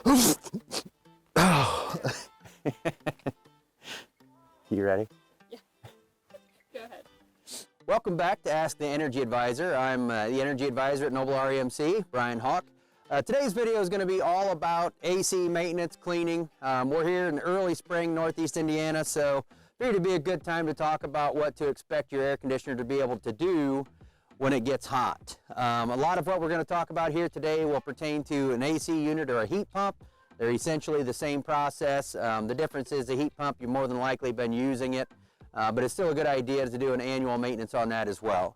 You ready? Yeah. Go ahead. Welcome back to Ask the Energy Advisor. I'm the Energy Advisor at Noble REMC, Brian Hawk. Today's video is going to be all about AC maintenance, cleaning. We're here in early spring, Northeast Indiana, so figured it'd be a good time to talk about what to expect your air conditioner to be able to do when it gets hot. A lot of what we're going to talk about here today will pertain to an AC unit or a heat pump. They're essentially the same process. The difference is the heat pump, you've more than likely been using it, but it's still a good idea to do an annual maintenance on that as well.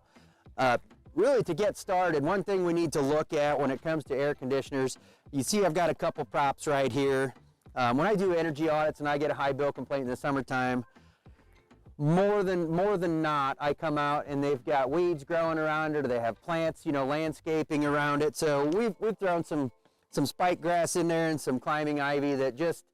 Really, to get started, one thing we need to look at when it comes to air conditioners, you see I've got a couple props right here. When I do energy audits and I get a high bill complaint in the summertime, more than not, I come out and they've got weeds growing around it, or they have plants, you know, landscaping around it. So we've thrown some spike grass in there and some climbing ivy that just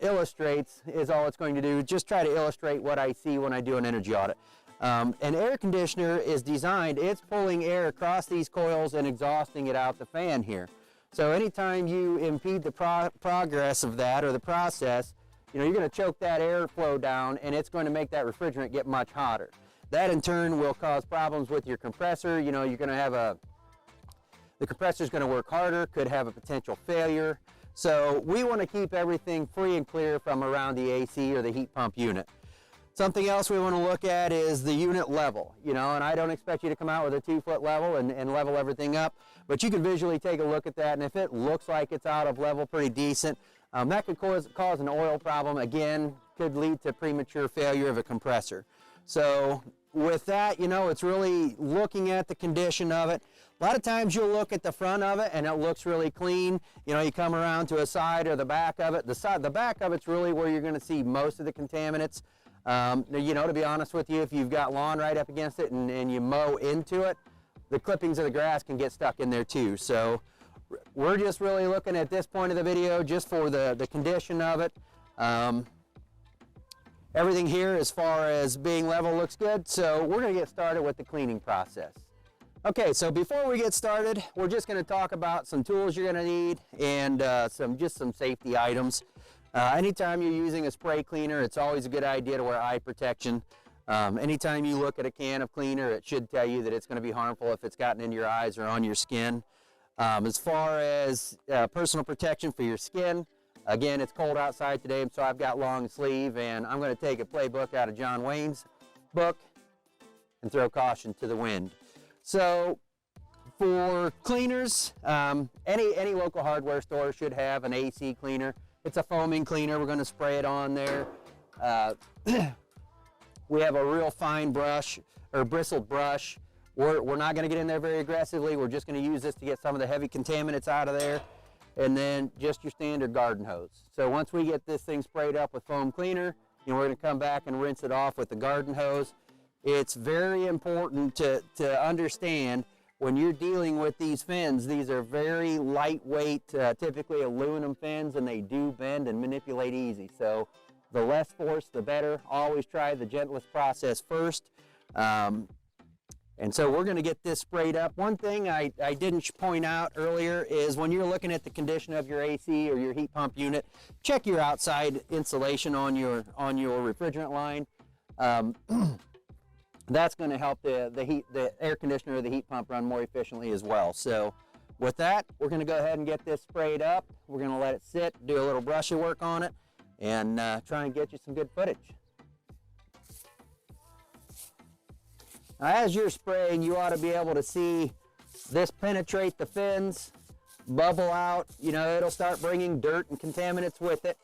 illustrates, is all it's going to do, just try to illustrate what I see when I do an energy audit. An air conditioner is designed, it's pulling air across these coils and exhausting it out the fan here. So anytime you impede the progress of that, or the process, you know, you're going to choke that airflow down, and it's going to make that refrigerant get much hotter. That in turn will cause problems with your compressor. You know, you're going to have the compressor's going to work harder, could have a potential failure. So we want to keep everything free and clear from around the AC or the heat pump unit. Something else we want to look at is the unit level, you know, and I don't expect you to come out with a 2-foot level and level everything up, but you can visually take a look at that, and if it looks like it's out of level pretty decent, that could cause an oil problem. Again, could lead to premature failure of a compressor. So with that, you know, it's really looking at the condition of it. A lot of times you'll look at the front of it and it looks really clean. You know, you come around to a side or the back of it. The back of it's really where you're going to see most of the contaminants. You know, to be honest with you, if you've got lawn right up against it and you mow into it, the clippings of the grass can get stuck in there too. So we're just really looking at this point of the video just for the condition of it. Everything here as far as being level looks good, so we're going to get started with the cleaning process. Okay, so before we get started, we're just going to talk about some tools you're going to need and just some safety items. Anytime you're using a spray cleaner, it's always a good idea to wear eye protection. Anytime you look at a can of cleaner, it should tell you that it's going to be harmful if it's gotten into your eyes or on your skin. As far as personal protection for your skin, again, it's cold outside today, so I've got long sleeve, and I'm going to take a playbook out of John Wayne's book and throw caution to the wind. So for cleaners, any local hardware store should have an AC cleaner. It's a foaming cleaner. We're going to spray it on there. We have a real fine brush or bristled brush. We're not going to get in there very aggressively. We're just going to use this to get some of the heavy contaminants out of there. And then just your standard garden hose. So once we get this thing sprayed up with foam cleaner, you know, we're going to come back and rinse it off with the garden hose. It's very important to understand when you're dealing with these fins, these are very lightweight, typically aluminum fins, and they do bend and manipulate easy. So the less force, the better. Always try the gentlest process first. And so we're going to get this sprayed up. One thing I didn't point out earlier is when you're looking at the condition of your AC or your heat pump unit, check your outside insulation on your refrigerant line. That's going to help the air conditioner or the heat pump run more efficiently as well. So with that, we're going to go ahead and get this sprayed up. We're going to let it sit, do a little brush of work on it, and try and get you some good footage. Now, as you're spraying, you ought to be able to see this penetrate the fins, bubble out. You know, it'll start bringing dirt and contaminants with it.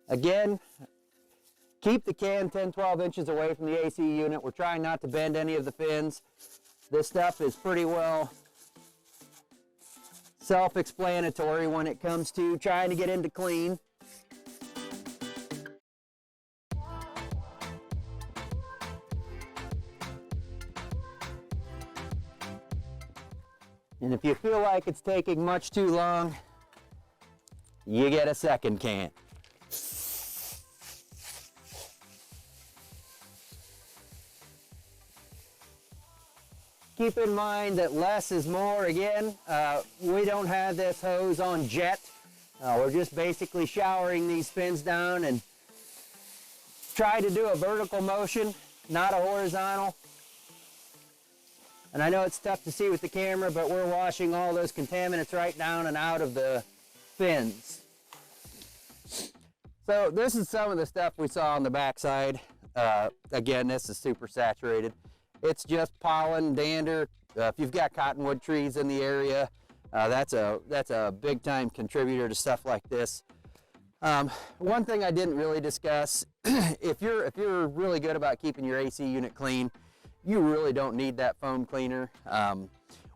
Again, keep the can 10-12 inches away from the AC unit. We're trying not to bend any of the fins. This stuff is pretty well self-explanatory when it comes to trying to get into clean. And if you feel like it's taking much too long, you get a second can. Keep in mind that less is more. Again, we don't have this hose on jet. We're just basically showering these fins down and try to do a vertical motion, not a horizontal. And I know it's tough to see with the camera, but we're washing all those contaminants right down and out of the fins. So this is some of the stuff we saw on the backside. Again, this is super saturated. It's just pollen, dander. If you've got cottonwood trees in the area, that's a big time contributor to stuff like this. One thing I didn't really discuss, if you're really good about keeping your AC unit clean, you really don't need that foam cleaner.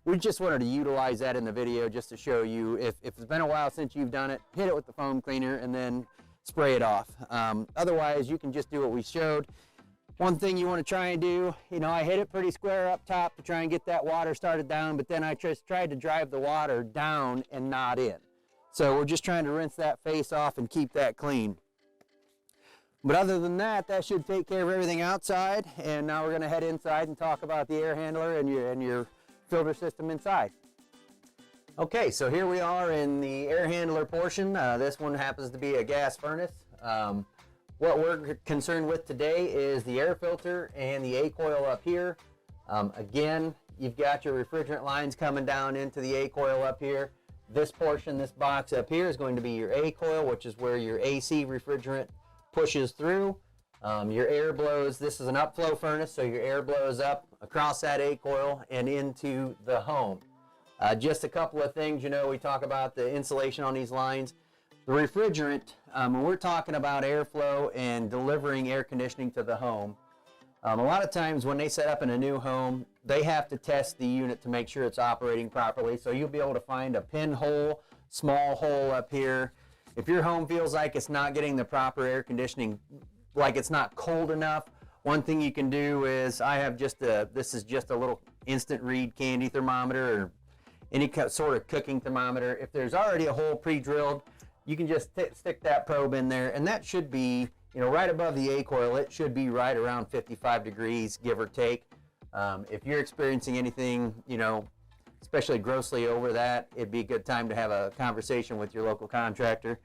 We just wanted to utilize that in the video just to show you if it's been a while since you've done it, hit it with the foam cleaner and then spray it off. Otherwise, you can just do what we showed. One thing you want to try and do, I hit it pretty square up top to try and get that water started down, but then I just tried to drive the water down and not in. So we're just trying to rinse that face off and keep that clean. But other than that, that should take care of everything outside. And now we're going to head inside and talk about the air handler and your filter system inside. Okay, so here we are in the air handler portion. This one happens to be a gas furnace. What we're concerned with today is the air filter and the A-coil up here. Again, you've got your refrigerant lines coming down into the A-coil up here. This portion, this box up here is going to be your A-coil, which is where your AC refrigerant pushes through. Your air blows, this is an upflow furnace, so your air blows up across that A-coil and into the home. Just a couple of things, we talk about the insulation on these lines. The refrigerant, when we're talking about airflow and delivering air conditioning to the home, a lot of times when they set up in a new home, they have to test the unit to make sure it's operating properly. So you'll be able to find a pinhole, small hole up here. If your home feels like it's not getting the proper air conditioning, like it's not cold enough, one thing you can do is, this is just a little instant read candy thermometer or any sort of cooking thermometer. If there's already a hole pre-drilled, you can just stick that probe in there, and that should be, right above the A-coil. It should be right around 55 degrees, give or take. If you're experiencing anything, especially grossly over that, it'd be a good time to have a conversation with your local contractor.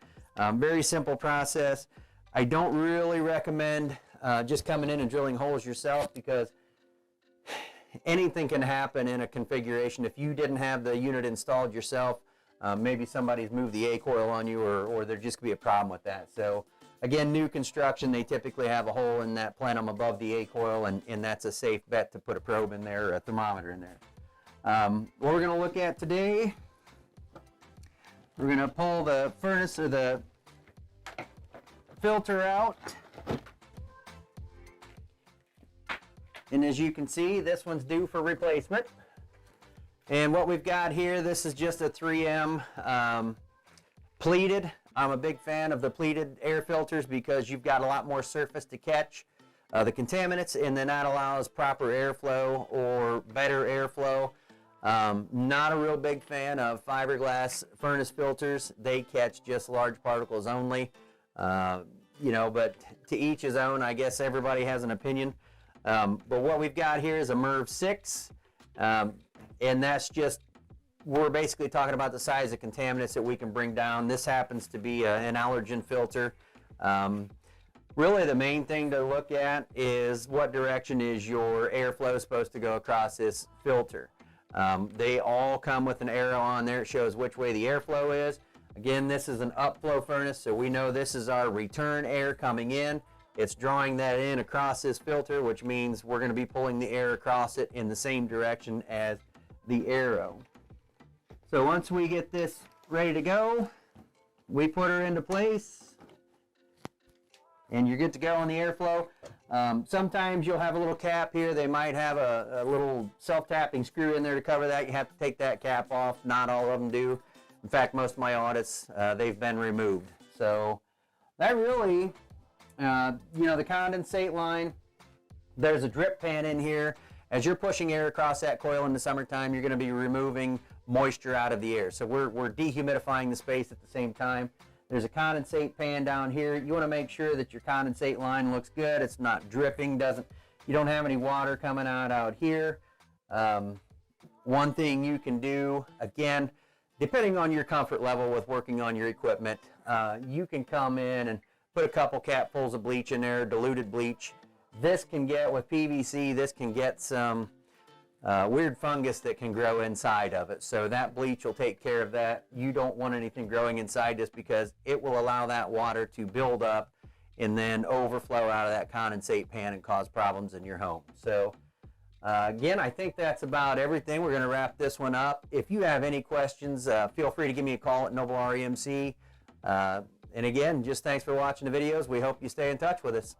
Very simple process. I don't really recommend just coming in and drilling holes yourself, because anything can happen in a configuration. If you didn't have the unit installed yourself, maybe somebody's moved the A-coil on you, or there just could be a problem with that. So again, new construction, they typically have a hole in that plenum above the A-coil, and that's a safe bet to put a probe in there or a thermometer in there. What we're going to look at today, we're going to pull the furnace or the filter out. And as you can see, this one's due for replacement. And what we've got here, this is just a 3M pleated. I'm a big fan of the pleated air filters because you've got a lot more surface to catch the contaminants, and then that allows proper airflow or better airflow. Not a real big fan of fiberglass furnace filters. They catch just large particles only. But to each his own. I guess everybody has an opinion. But what we've got here is a MERV 6. And that's just, we're basically talking about the size of contaminants that we can bring down. This happens to be an allergen filter. Really the main thing to look at is what direction is your airflow supposed to go across this filter. They all come with an arrow on there. It shows which way the airflow is. Again, this is an upflow furnace, so we know this is our return air coming in. It's drawing that in across this filter, which means we're going to be pulling the air across it in the same direction as the arrow. So once we get this ready to go, we put her into place, and you're good to go on the airflow. Sometimes you'll have a little cap here. They might have a little self-tapping screw in there to cover that. You have to take that cap off. Not all of them do. In fact, most of my audits, they've been removed. So that really, the condensate line, there's a drip pan in here. As you're pushing air across that coil in the summertime, you're going to be removing moisture out of the air. So we're dehumidifying the space at the same time. There's a condensate pan down here. You want to make sure that your condensate line looks good. It's not dripping, you don't have any water coming out here. One thing you can do, again, depending on your comfort level with working on your equipment, you can come in and put a couple capfuls of bleach in there, diluted bleach. This can get, with PVC, this can get some weird fungus that can grow inside of it. So that bleach will take care of that. You don't want anything growing inside this because it will allow that water to build up and then overflow out of that condensate pan and cause problems in your home. So again, I think that's about everything. We're going to wrap this one up. If you have any questions, feel free to give me a call at Noble REMC. And again, just thanks for watching the videos. We hope you stay in touch with us.